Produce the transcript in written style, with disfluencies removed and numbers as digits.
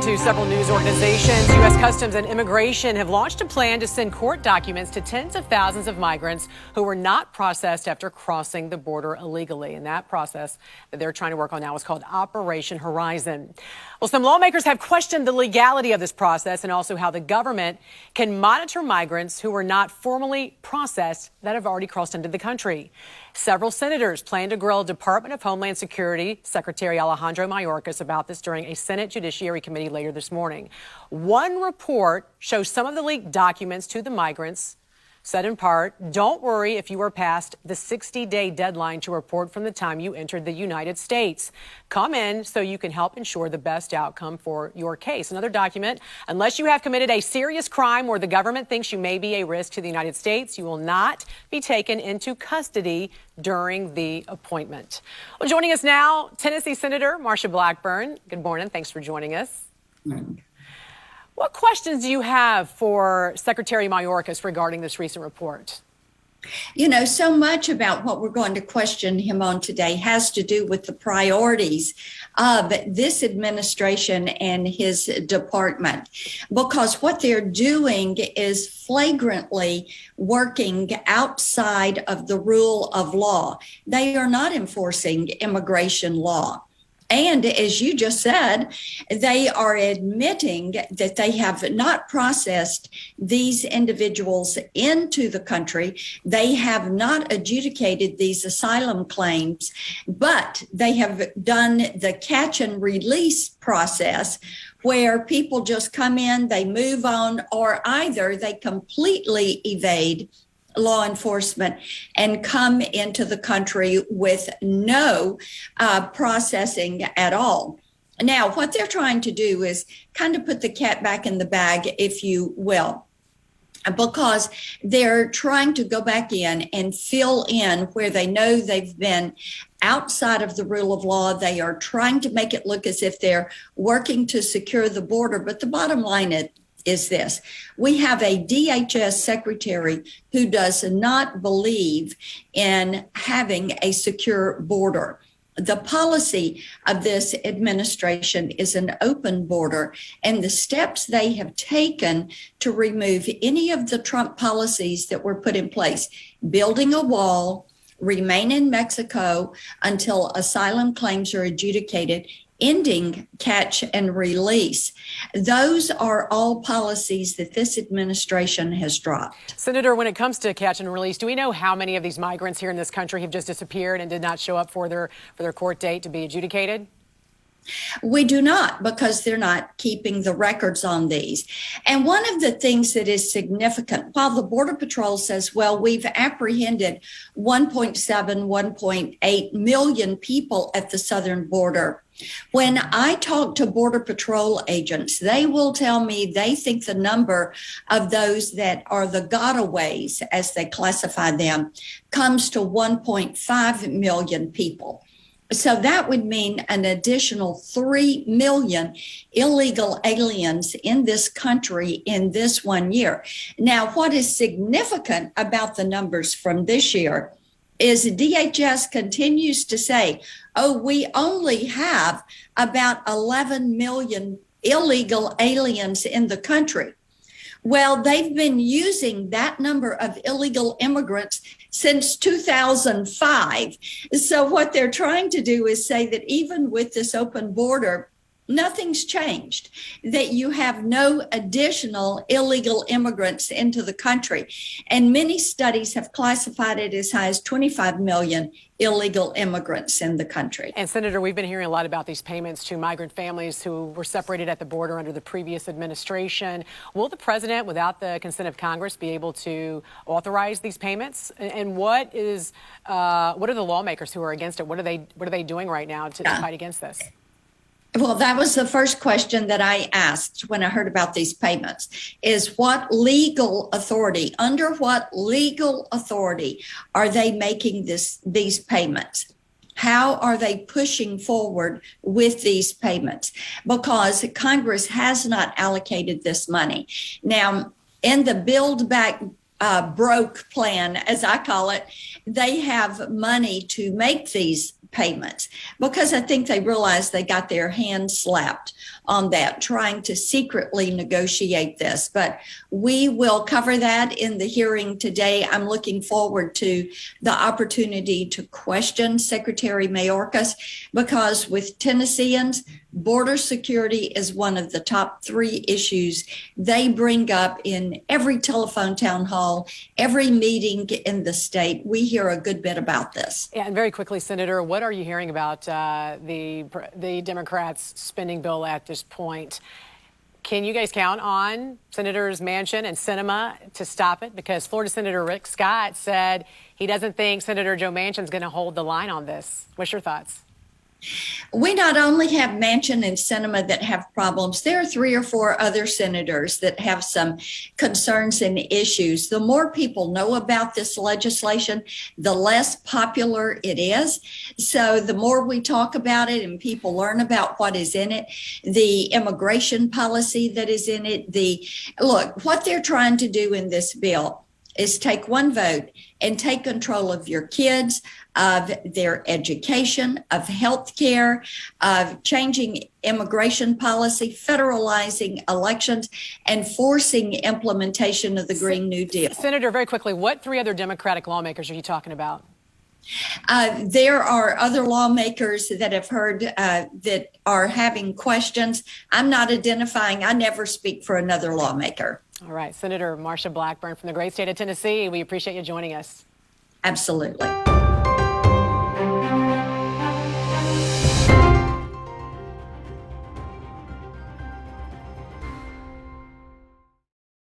to several news organizations, U.S. Customs and Immigration have launched a plan to send court documents to tens of thousands of migrants who were not processed after crossing the border illegally. And that process that they're trying to work on now is called Operation Horizon. Well, some lawmakers have questioned the legality of this process and also how the government can monitor migrants who were not formally processed that have already crossed into the country. Several senators plan to grill Department of Homeland Security Secretary Alejandro Mayorkas about this during a Senate Judiciary Committee later this morning. One report shows some of the leaked documents to the migrants said in part, don't worry if you are past the 60-day deadline to report from the time you entered the United States. Come in so you can help ensure the best outcome for your case. Another document, unless you have committed a serious crime or the government thinks you may be a risk to the United States, you will not be taken into custody during the appointment. Well, joining us now, Tennessee Senator Marsha Blackburn. Good morning. Thanks for joining us. What questions do you have for Secretary Mayorkas regarding this recent report? You know, so much about what we're going to question him on today has to do with the priorities of this administration and his department, because what they're doing is flagrantly working outside of the rule of law. They are not enforcing immigration law. And as you just said, they are admitting that they have not processed these individuals into the country. They have not adjudicated these asylum claims, but they have done the catch and release process where people just come in, they move on, or either they completely evade law enforcement and come into the country with no processing at all. Now, what they're trying to do is kind of put the cat back in the bag, if you will, because they're trying to go back in and fill in where they know they've been outside of the rule of law. They are trying to make it look as if they're working to secure the border. But the bottom line is this. We have a DHS secretary who does not believe in having a secure border. The policy of this administration is an open border, and the steps they have taken to remove any of the Trump policies that were put in place, building a wall, remain in Mexico until asylum claims are adjudicated, ending catch and release. Those are all policies that this administration has dropped. Senator, when it comes to catch and release, do we know how many of these migrants here in this country have just disappeared and did not show up for their court date to be adjudicated? We do not, because they're not keeping the records on these. And one of the things that is significant, while the Border Patrol says, well, we've apprehended 1.7, 1.8 million people at the southern border. When I talk to Border Patrol agents, they will tell me they think the number of those that are the gotaways, as they classify them, comes to 1.5 million people. So that would mean an additional 3 million illegal aliens in this country in this 1 year. Now, what is significant about the numbers from this year is DHS continues to say, oh, we only have about 11 million illegal aliens in the country. Well, they've been using that number of illegal immigrants since 2005. So what they're trying to do is say that even with this open border, nothing's changed, that you have no additional illegal immigrants into the country. And many studies have classified it as high as 25 million illegal immigrants in the country. And Senator, we've been hearing a lot about these payments to migrant families who were separated at the border under the previous administration. Will the president, without the consent of Congress, be able to authorize these payments? And what are the lawmakers who are against it? What are they doing right now to fight against this? Well, that was the first question that I asked when I heard about these payments, is what legal authority, under what legal authority are they making these payments? How are they pushing forward with these payments? Because Congress has not allocated this money. Now, in the Build Back Broke plan, as I call it, they have money to make these payments, because I think they realized they got their hands slapped on that, trying to secretly negotiate this. But we will cover that in the hearing today. I'm looking forward to the opportunity to question Secretary Mayorkas, because with Tennesseans, border security is one of the top 3 issues they bring up in every telephone town hall, every meeting in the state. We hear a good bit about this. And very quickly, Senator, what are you hearing about the Democrats' spending bill at this point? Can you guys count on Senators Manchin and Sinema to stop it? Because Florida Senator Rick Scott said he doesn't think Senator Joe Manchin's going to hold the line on this. What's your thoughts? We not only have Manchin and Sinema that have problems, there are 3 or 4 other senators that have some concerns and issues. The more people know about this legislation, the less popular it is. So the more we talk about it and people learn about what is in it, the immigration policy that is in it, look, what they're trying to do in this bill is take one vote and take control of your kids, of their education, of health care, of changing immigration policy, federalizing elections, and forcing implementation of the Green New Deal. Senator, very quickly, what 3 other Democratic lawmakers are you talking about? There are other lawmakers that have heard that are having questions. I'm not identifying. I never speak for another lawmaker. All right. Senator Marsha Blackburn from the great state of Tennessee, we appreciate you joining us. Absolutely.